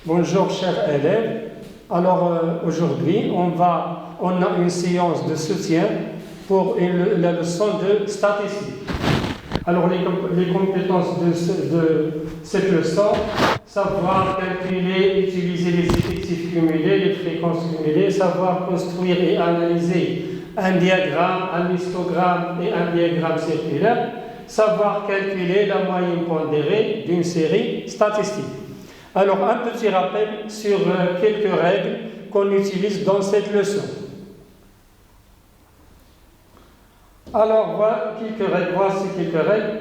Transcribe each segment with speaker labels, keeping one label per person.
Speaker 1: Bonjour chers élèves. Alors aujourd'hui, on a une séance de soutien pour la leçon de statistique. Alors les compétences de cette leçon, savoir calculer, utiliser les effectifs cumulés, les fréquences cumulées, savoir construire et analyser un diagramme, un histogramme et un diagramme circulaire, savoir calculer la moyenne pondérée d'une série statistique. Alors, un petit rappel sur quelques règles qu'on utilise dans cette leçon. Alors, voici quelques règles.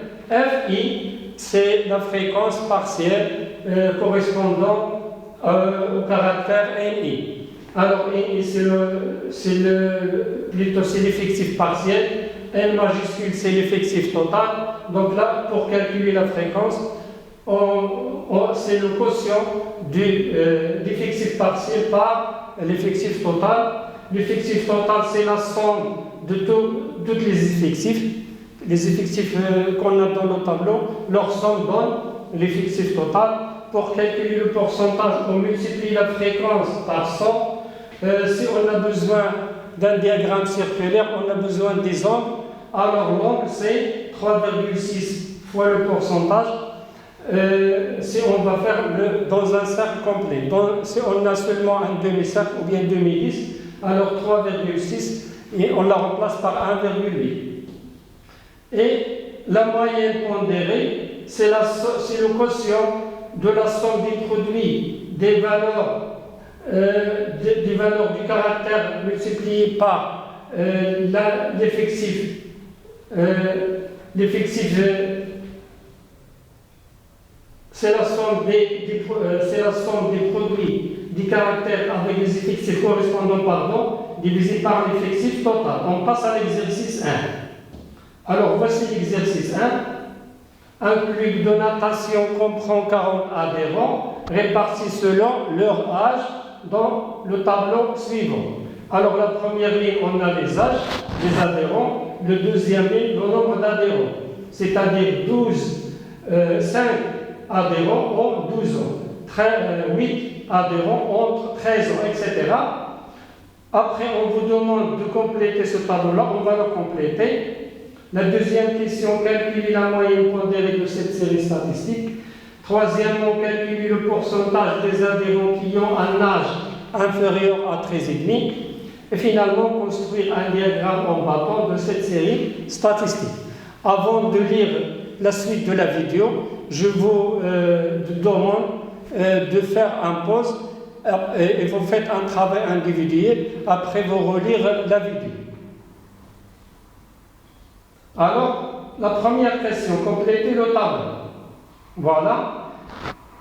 Speaker 1: Fi, c'est la fréquence partielle correspondant au caractère Ni. Alors, Ni, c'est l'effectif partiel. N majuscule, c'est l'effectif total. Donc là, pour calculer la fréquence, c'est le quotient de l'effectif partiel par l'effectif total. L'effectif total, c'est la somme de tous les effectifs qu'on a dans le tableau. Leur somme donne l'effectif total. Pour calculer le pourcentage, on multiplie la fréquence par 100. Si on a besoin d'un diagramme circulaire, on a besoin des angles. Alors l'angle, c'est 3,6 fois le pourcentage. Si on va faire dans un cercle complet, si on a seulement un demi-cercle ou bien demi-10, alors 3,6 et on la remplace par 1,8. Et la moyenne pondérée, c'est le quotient de la somme des produits des valeurs du caractère multiplié par l'effectif. C'est la somme des produits du caractère avec les effectifs correspondants, divisé par l'effectif total. On passe à l'exercice 1. Alors, voici l'exercice 1. Un club de natation comprend 40 adhérents répartis selon leur âge dans le tableau suivant. Alors, la première ligne, on a les âges des adhérents. Le deuxième ligne, le nombre d'adhérents. C'est-à-dire 5 adhérents ont 12 ans, 8 adhérents entre 13 ans, etc. Après, on vous demande de compléter ce tableau-là, on va le compléter. La deuxième question, calculer la moyenne pondérée de cette série statistique. Troisièmement, calculer le pourcentage des adhérents qui ont un âge inférieur à 13,5. Et finalement, construire un diagramme en bâton de cette série statistique. Avant de lire la suite de la vidéo, je vous demande de faire un pause et vous faites un travail individuel, après vous relire la vidéo. Alors, la première question, compléter le tableau. Voilà.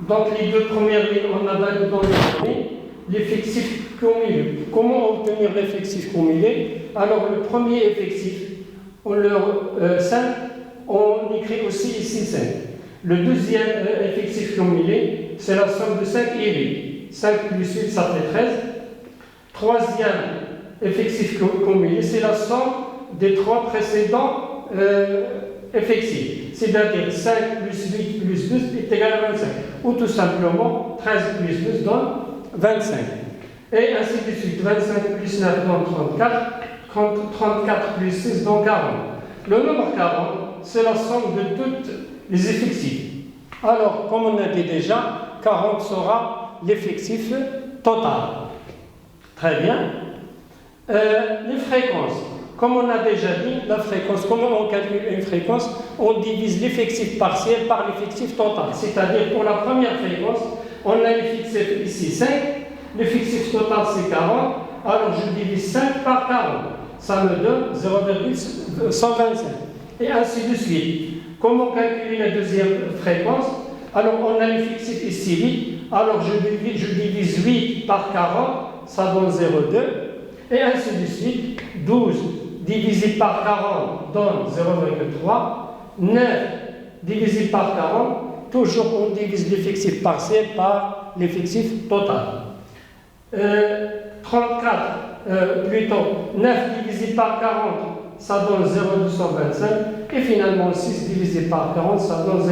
Speaker 1: Donc, les deux premières lignes, on a donné l'effectif cumulé. Comment obtenir l'effectif cumulé? Alors, le premier effectif, on le 5, on écrit aussi ici 5. Le deuxième effectif cumulé, c'est la somme de 5 et 8. 5 plus 8, ça fait 13. Troisième effectif cumulé, c'est la somme des trois précédents effectifs. C'est-à-dire 5 plus 8 plus 12 est égal à 25. Ou tout simplement, 13 plus 12 donne 25. Et ainsi de suite. 25 plus 9 donne 34. 34 plus 6 donne 40. Le nombre 40, c'est la somme de tous les effectifs. Alors, comme on a dit déjà, 40 sera l'effectif total. Très bien. Les fréquences. Comme on a déjà dit, la fréquence, comment on calcule une fréquence? On divise l'effectif partiel par l'effectif total. C'est-à-dire, pour la première fréquence, on a l'effectif ici 5, l'effectif total c'est 40, alors je divise 5 par 40. Ça me donne 0,125. Et ainsi de suite. Comment calculer la deuxième fréquence? Alors, on a l'effectif ici 8. Alors, je divise 8 par 40, ça donne 0,2. Et ainsi de suite. 12 divisé par 40 donne 0,3. 9 divisé par 40, toujours on divise l'effectif partiel par l'effectif total. 9 divisé par 40, ça donne 0,225. Et finalement, 6 divisé par 40, ça donne 0,15.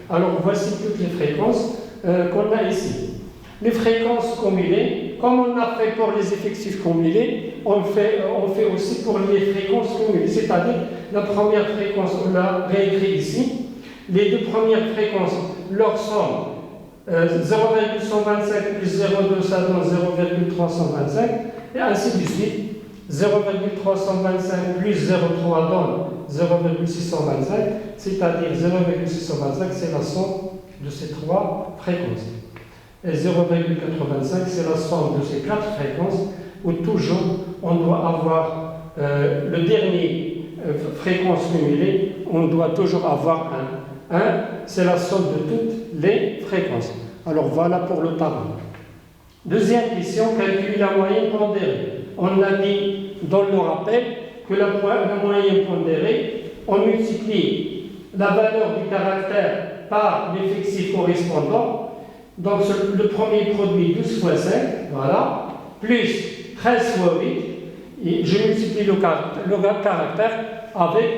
Speaker 1: Alors, voici toutes les fréquences qu'on a ici. Les fréquences cumulées, comme on a fait pour les effectifs cumulés, on fait aussi pour les fréquences cumulées. C'est-à-dire, la première fréquence, on l'a réécrit ici. Les deux premières fréquences, leur somme, 0,125 plus 0,2, ça donne 0,325, et ainsi de suite. 0,325 plus 0,3 donne 0,625, c'est-à-dire 0,625, c'est la somme de ces trois fréquences. Et 0,85, c'est la somme de ces quatre fréquences, où toujours on doit avoir le dernier fréquence cumulée, on doit toujours avoir un. 1, c'est la somme de toutes les fréquences. Alors voilà pour le tableau. Deuxième question, calculer la moyenne pondérée. On a dit dans le rappel que la moyenne pondérée, on multiplie la valeur du caractère par l'effectif correspondant. Donc le premier produit 12 fois 5, voilà, plus 13 fois 8, et je multiplie le caractère avec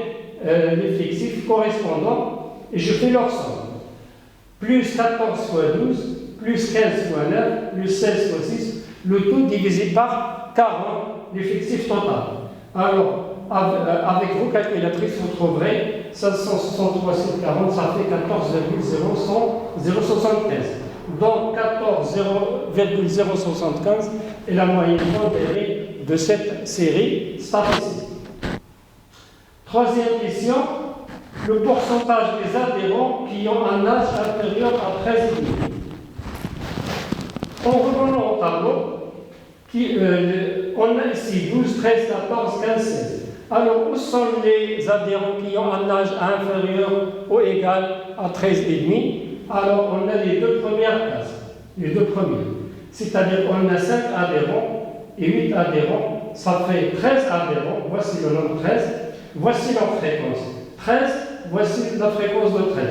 Speaker 1: l'effectif correspondant et je fais leur somme. Plus 14 fois 12, plus 15 fois 9, plus 16 fois 6, le tout divisé par 40, l'effectif total. Alors, avec vos calculatrices, vous trouverez 563 sur 40, ça fait 14,075. Donc 14,075 est la moyenne pondérée de cette série statistique. Troisième question, le pourcentage des adhérents qui ont un âge inférieur à 13 ans. En revenant au tableau, on a ici 12, 13, 14, 15, 16. Alors, où sont les adhérents qui ont un âge inférieur ou égal à 13,5? Alors, on a les deux premières classes, les deux premières. C'est-à-dire qu'on a 5 adhérents et 8 adhérents, ça fait 13 adhérents, voici le nombre 13, voici leur fréquence. 13, voici la fréquence de 13.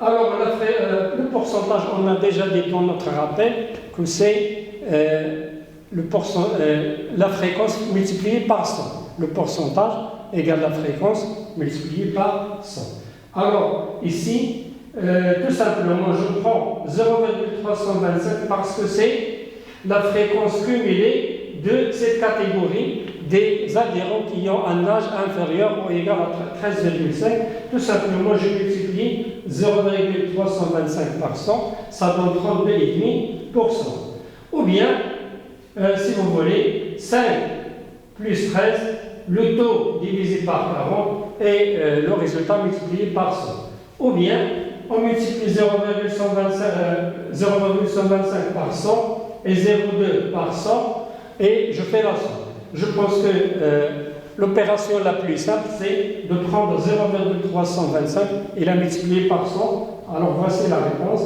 Speaker 1: Alors, le pourcentage, on a déjà dit dans notre rappel que c'est la fréquence multipliée par 100. Le pourcentage égale la fréquence multipliée par 100. Alors, ici, tout simplement, je prends 0,325 parce que c'est la fréquence cumulée de cette catégorie des adhérents qui ont un âge inférieur ou égal à 13,5. Tout simplement, je multiplie 0,325 par 100, ça donne 32,5%. Ou bien, si vous voulez, 5 plus 13, le taux divisé par 40 et le résultat multiplié par 100. Ou bien, on multiplie 0,125 par 100 et 0,2 par 100 et je fais la somme. Je pense que l'opération la plus simple, c'est de prendre 0,325 et la multiplier par 100. Alors voici la réponse.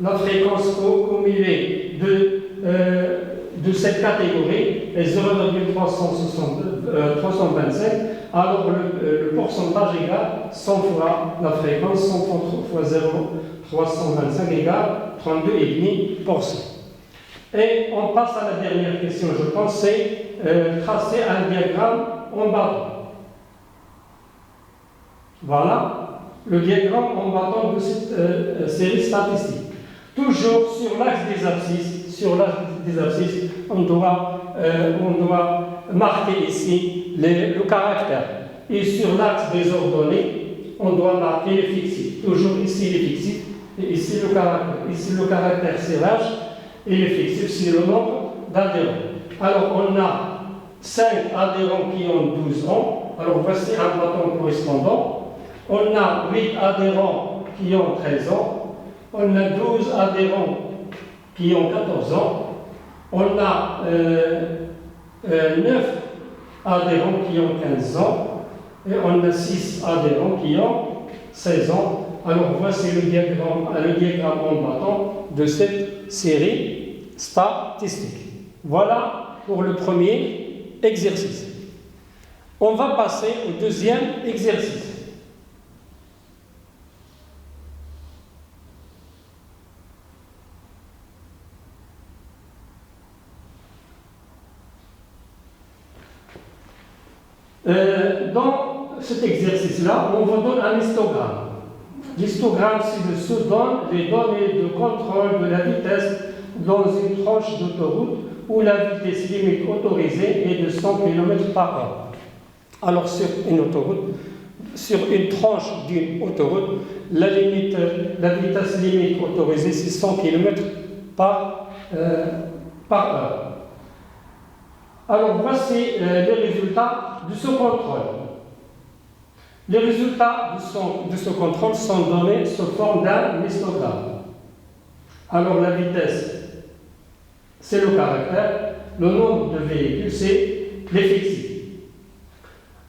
Speaker 1: La fréquence cumulée de cette catégorie est 0,325. Alors le pourcentage égale 100 fois la fréquence, 100 fois 0,325 égale 32,5%. Et on passe à la dernière question, je pense, c'est tracer un diagramme en bâton. Voilà le diagramme en bâton de cette série statistique. Toujours sur l'axe des abscisses, on doit marquer ici le caractère. Et sur l'axe des ordonnées, on doit marquer les fictifs. Toujours ici les fictifs et ici le caractère. Ici le caractère c'est l'âge et l'effectif c'est le nombre d'adhérents. Alors on a 5 adhérents qui ont 12 ans. Alors voici un bâton correspondant. On a 8 adhérents qui ont 13 ans. On a 12 adhérents qui ont 14 ans. On a 9 adhérents qui ont 15 ans. Et on a 6 adhérents qui ont 16 ans. Alors voici le diagramme en bâton de cette série statistique. Voilà pour le premier exercice. On va passer au deuxième exercice. Dans cet exercice-là, on vous donne un histogramme. L'histogramme ci-dessous donne les données de contrôle de la vitesse dans une tranche d'autoroute où la vitesse limite autorisée est de 100 km/h. Alors sur une autoroute, sur une tranche d'une autoroute, la vitesse limite autorisée c'est 100 km/h. Alors voici les résultats de ce contrôle. Les résultats de ce contrôle sont donnés sous forme d'un histogramme. Alors la vitesse, c'est le caractère, le nombre de véhicules, c'est l'effectif.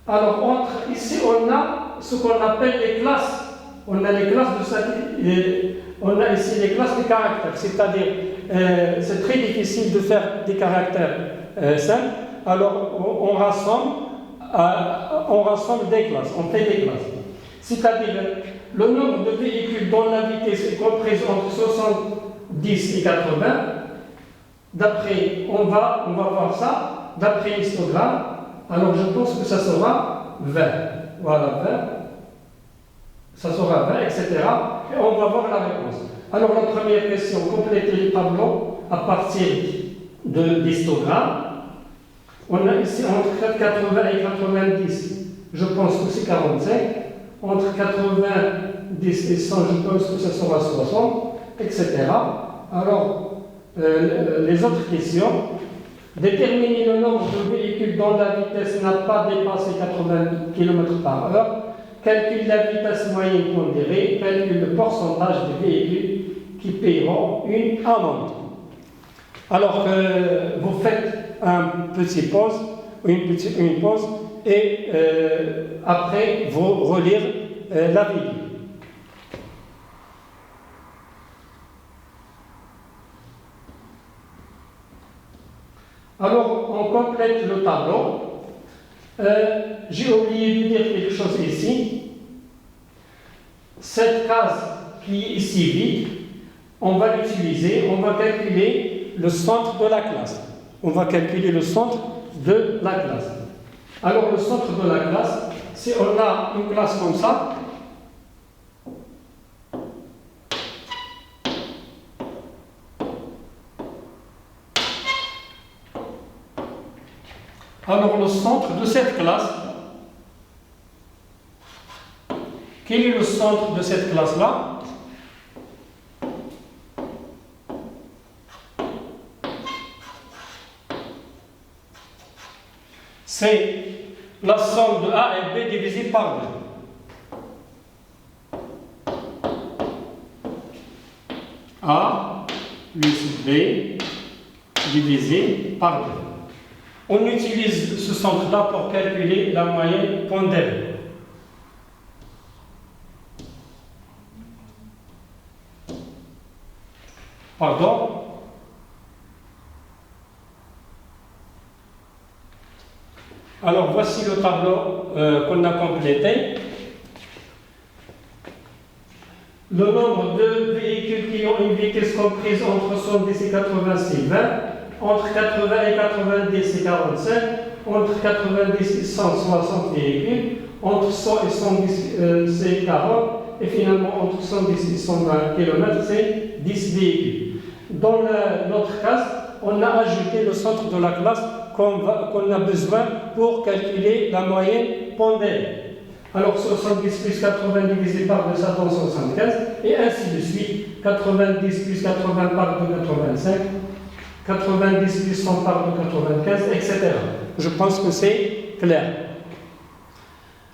Speaker 1: Alors ici, on a ce qu'on appelle les classes. On a les classes on a ici les classes de caractères, c'est-à-dire c'est très difficile de faire des caractères simples. Alors on rassemble des classes, on fait des classes. C'est-à-dire le nombre de véhicules dont la vitesse est comprise entre 70 et 80. D'après, on va voir ça, d'après l'histogramme. Alors je pense que ça sera 20. Voilà, 20. Ça sera 20, etc. Et on va voir la réponse. Alors la première question, compléter le tableau à partir de l'histogramme. On a ici entre 80 et 90, je pense que c'est 45. Entre 90 et 100, je pense que ça sera 60, etc. Alors, les autres questions. Déterminer le nombre de véhicules dont la vitesse n'a pas dépassé 80 km/h. Calcule la vitesse moyenne pondérée. Calcule le pourcentage des véhicules qui paieront une amende. Alors, vous faites une pause et après vous relire la vidéo. Alors, on complète le tableau. J'ai oublié de dire quelque chose ici. Cette case qui est ici vide, on va l'utiliser, on va calculer le centre de la classe. On va calculer le centre de la classe. Alors, le centre de la classe, c'est on a une classe comme ça. Alors, le centre de cette classe, quel est le centre de cette classe-là? C'est la somme de A et B divisée par 2. A plus B divisé par 2. On utilise ce centre-là pour calculer la moyenne pondérée. Pardon. Alors voici le tableau qu'on a complété. Le nombre de véhicules qui ont une vitesse comprise entre 70 et 80, c'est 20. Entre 80 et 90, c'est 45. Entre 90 et 100, 60 véhicules. Entre 100 et 110, c'est 40. Et finalement, entre 110 et 120 km, c'est 10 véhicules. Dans notre classe, on a ajouté le centre de la classe qu'on a besoin pour calculer la moyenne pondérée. Alors 70 plus 80 divisé par 2, ça donne 75, et ainsi de suite. 90 plus 80 par 2, 85. 90 plus 100 par 2, 95, etc. Je pense que c'est clair.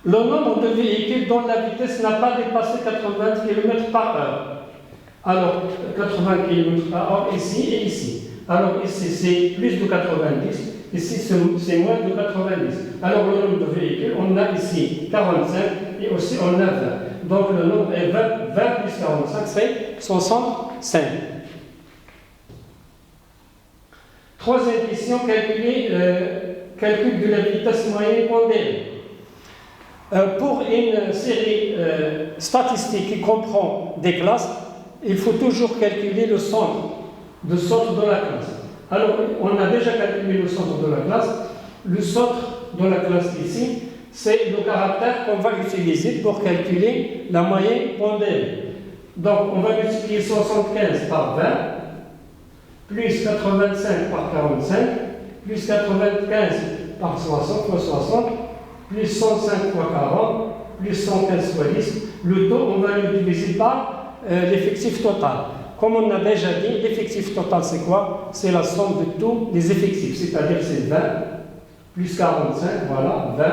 Speaker 1: Le nombre de véhicules dont la vitesse n'a pas dépassé 80 km/h. Alors, 80 km/h ici et ici. Alors ici, c'est plus de 90. Ici, c'est moins de 90. Alors, le nombre de véhicules, on a ici 45 et aussi on a 20. Donc, le nombre est 20 plus 45, c'est 65. Troisième question, calcul de la vitesse moyenne pondérée. Pour une série statistique qui comprend des classes, il faut toujours calculer le centre de la classe. Alors, on a déjà calculé le centre de la classe. Le centre de la classe ici, c'est le caractère qu'on va utiliser pour calculer la moyenne pondérée. Donc, on va multiplier 75 par 20, plus 85 par 45, plus 95 par 60 fois 60, plus 105 fois 40, plus 115 fois 10. Le taux, on va l'utiliser par l'effectif total. Comme on a déjà dit, l'effectif total, c'est quoi? C'est la somme de tous les effectifs, c'est-à-dire c'est 20, plus 45, voilà, 20,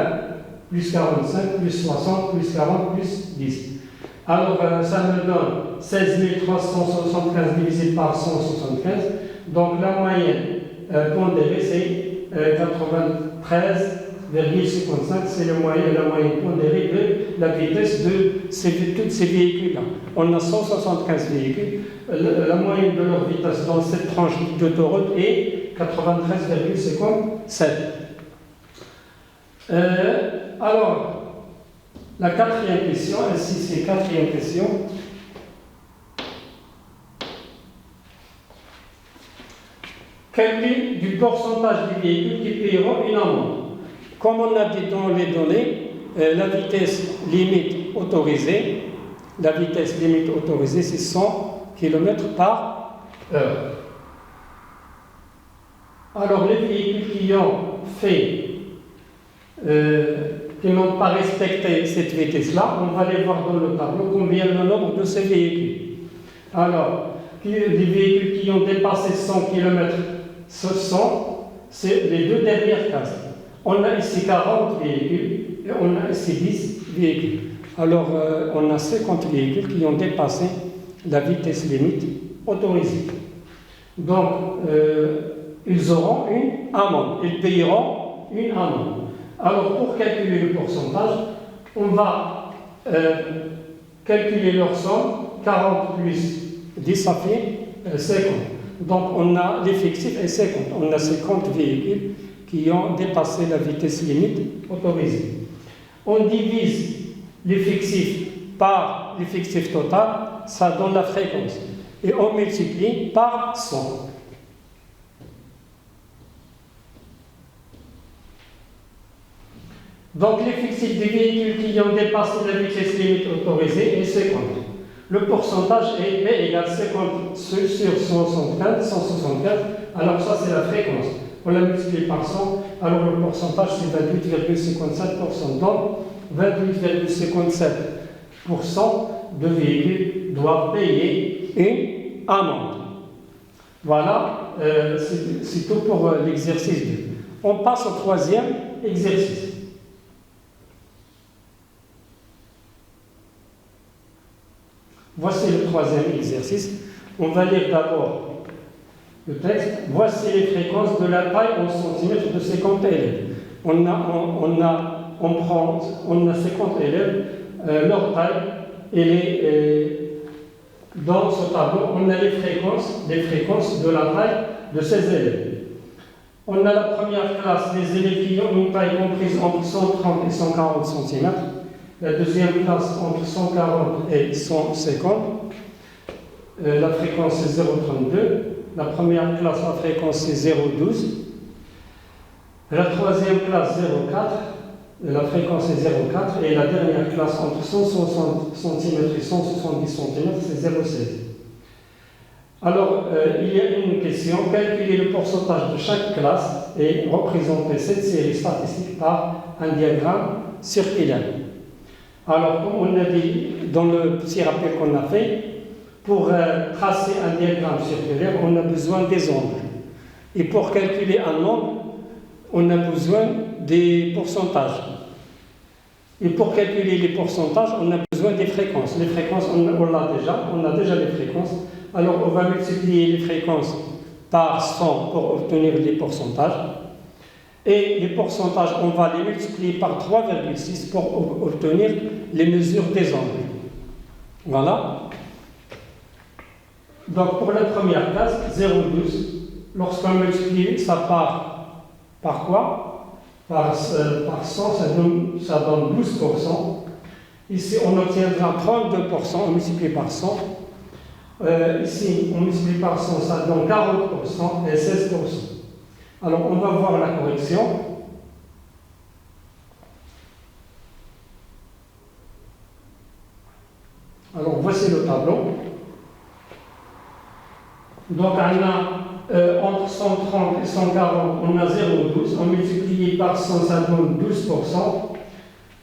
Speaker 1: plus 45, plus 60, plus 40, plus 10. Alors, ça me donne 16 375 divisé par 175. Donc, la moyenne pondérée, c'est 93,55. C'est la moyenne pondérée de la vitesse de tous ces véhicules-là. On a 175 véhicules. La moyenne de leur vitesse dans cette tranche d'autoroute est 93,57. Alors, la quatrième question, ici c'est quatrième question. Calcul du pourcentage des véhicules qui paieront une amende. Comme on a dit dans les données, la vitesse limite autorisée, c'est 100 km par heure. Alors, les véhicules qui ont fait qui n'ont pas respecté cette vitesse-là, on va les voir dans le tableau combien le nombre de ces véhicules. Alors, les véhicules qui ont dépassé 100 km, ce sont les deux dernières cases. On a ici 40 véhicules et on a ici 10 véhicules. Alors, on a 50 véhicules qui ont dépassé la vitesse limite autorisée. Donc, ils auront une amende, ils payeront une amende. Alors, pour calculer le pourcentage, on va calculer leur somme, 40 plus 10, ça fait 50. Donc, on a l'effectif est 50. On a 50 véhicules qui ont dépassé la vitesse limite autorisée. On divise l'effectif par l'effectif total, ça donne la fréquence. Et on multiplie par 100. Donc, l'effectif des véhicules qui ont dépassé la vitesse limite autorisée est 50. Le pourcentage est P égale 50 sur 175. Alors, ça, c'est la fréquence. On la multiplie par 100. Alors, le pourcentage, c'est 28,57%. Donc, 28,57% de véhicules doivent payer une amende. Voilà, c'est tout pour l'exercice 2. On passe au troisième exercice. Voici le troisième exercice. On va lire d'abord le texte. Voici les fréquences de la taille en centimètres de 50 élèves. On a 50 élèves. Leur taille, elle est dans ce tableau. On a les fréquences de la taille de ces élèves. On a la première classe, les élèves qui ont une taille comprise entre 130 et 140 cm. La deuxième classe entre 140 et 150. La fréquence c'est 0,32. La première classe, la fréquence c'est 0,12. La troisième classe 0,4. La fréquence est 0,4. Et la dernière classe entre 160 cm et 170 cm, c'est 0,16. Alors, il y a une question. Calculer le pourcentage de chaque classe et représenter cette série statistique par un diagramme circulaire. Alors, comme on a dit dans le petit rappel qu'on a fait, pour tracer un diagramme circulaire, on a besoin des angles. Et pour calculer un angle, on a besoin des pourcentages. Et pour calculer les pourcentages, on a besoin des fréquences. Les fréquences, on a déjà les fréquences. Alors, on va multiplier les fréquences par 100 pour obtenir les pourcentages. Et les pourcentages, on va les multiplier par 3,6 pour obtenir les mesures des angles. Voilà. Donc, pour la première case, 0,12. Lorsqu'on multiplie ça par quoi? Par 100, ça donne 12%. Ici, on obtiendra 32%, on multiplie par 100. Ici, on multiplie par 100, ça donne 40% et 16%. Alors, on va voir la correction. voici le tableau. Donc, on a entre 130 et 140, on a 0,12. On multiplie par 100, ça donne 12%.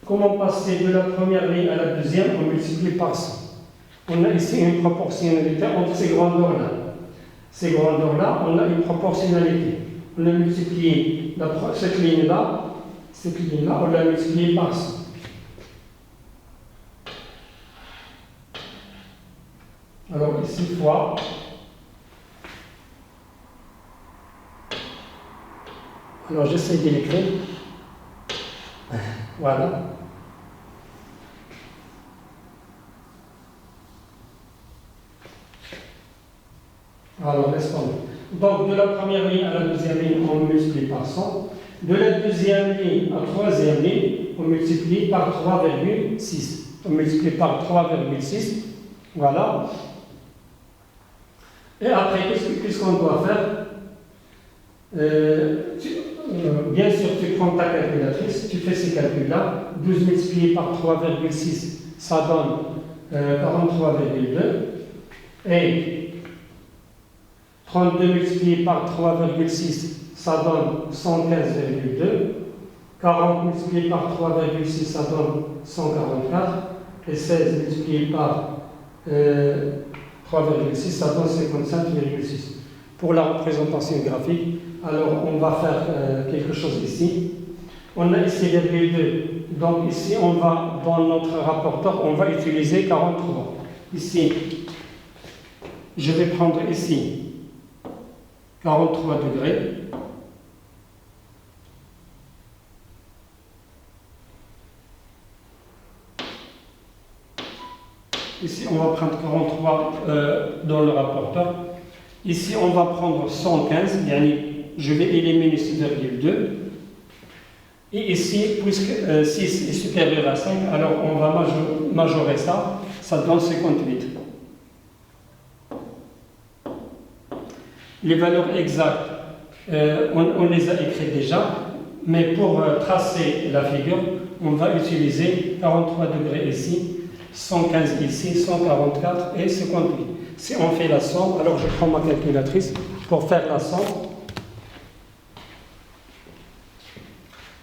Speaker 1: Comment passer de la première ligne à la deuxième? On multiplie par 100. On a ici une proportionnalité entre ces grandeurs-là. Ces grandeurs-là, on a une proportionnalité. On a multiplié cette ligne-là, on l'a multipliée par 100. Alors ici, fois. Alors j'essaie de l'écrire. Voilà. Alors laisse tomber. Donc de la première ligne à la deuxième ligne, on multiplie par 100. De la deuxième ligne à la troisième ligne, on multiplie par 3,6. On multiplie par 3,6. Voilà. Et après, qu'est-ce qu'on doit faire? Bien sûr, tu prends ta calculatrice, tu fais ces calculs-là. 12 multiplié par 3,6, ça donne 43,2. Et 32 multiplié par 3,6, ça donne 115,2. 40 multiplié par 3,6, ça donne 144. Et 16 multiplié par 3,6, ça donne 55,6. Pour la représentation graphique, alors on va faire quelque chose ici. On a ici virgule 2. Donc ici, on va, dans notre rapporteur, on va utiliser 43. Ici, je vais prendre ici 43 degrés. Ici, on va prendre 43 dans le rapporteur. Ici, on va prendre 115, je vais éliminer ce virgule 2. Et ici, puisque 6 est supérieur à 5, alors on va majorer ça, ça donne 58. Les valeurs exactes, on les a écrites déjà, mais pour tracer la figure, on va utiliser 43 degrés ici, 115 ici, 144 et 58. Si on fait la somme, alors je prends ma calculatrice pour faire la somme.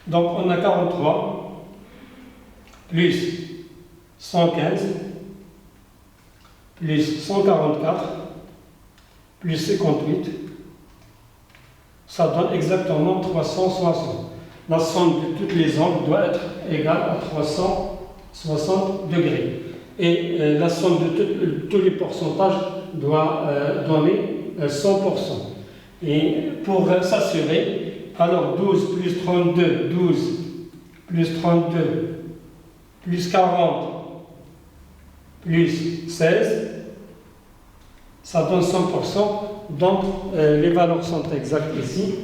Speaker 1: Donc on a 43 plus 115 plus 144 plus 58. Ça donne exactement 360. La somme de toutes les angles doit être égale à 360 degrés. Et la somme de tous les pourcentages doit donner 100%. Et pour s'assurer, alors 12 plus 32, 12 plus 32, plus 40, plus 16, ça donne 100%. Donc les valeurs sont exactes ici.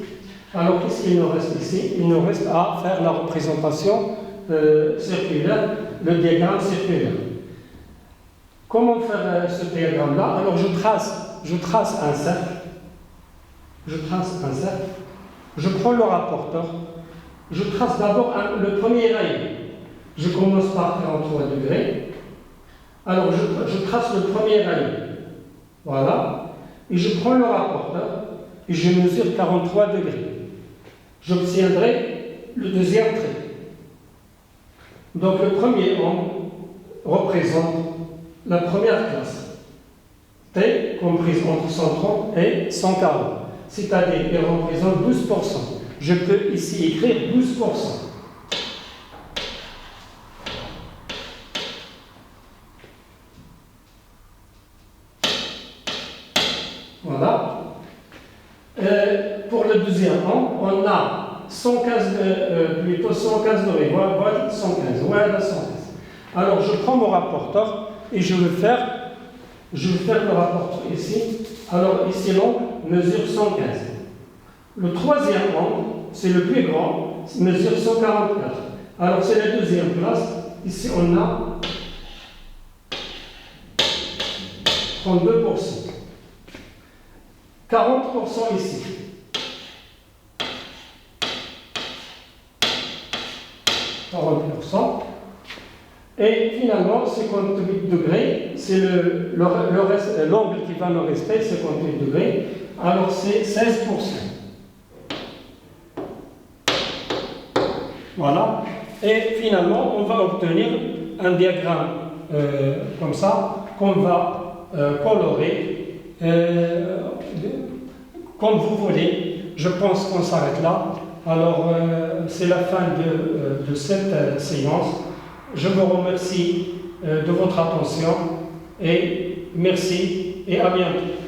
Speaker 1: Alors qu'est-ce qu'il nous reste ici? Il nous reste à faire la représentation circulaire, le diagramme circulaire. Comment faire ce diagramme-là? Alors je trace un cercle. Je prends le rapporteur. Je trace d'abord le premier rayon. Je commence par 43 degrés. Alors je trace le premier rayon. Voilà. Et je prends le rapporteur et je mesure 43 degrés. J'obtiendrai le deuxième trait. Donc le premier angle représente la première classe, T comprise entre 130 et 140, c'est-à-dire il représente 12%. Je peux ici écrire 12%. Voilà. Pour le deuxième angle, on a 115 degrés. Voilà 115. Voilà 115. Alors je prends mon rapporteur et je vais faire le rapporteur ici. Alors ici l'angle mesure 115. Le troisième angle, c'est le plus grand, mesure 144. Alors c'est la deuxième place. Ici on a 32%. 40% ici. 40%. Et finalement, 58 degrés, c'est l'angle qui va nous rester, 58 degrés. Alors c'est 16%. Voilà. Et finalement, on va obtenir un diagramme comme ça, qu'on va colorer comme vous voulez. Je pense qu'on s'arrête là. Alors, c'est la fin de cette séance. Je vous remercie de votre attention et merci et à bientôt.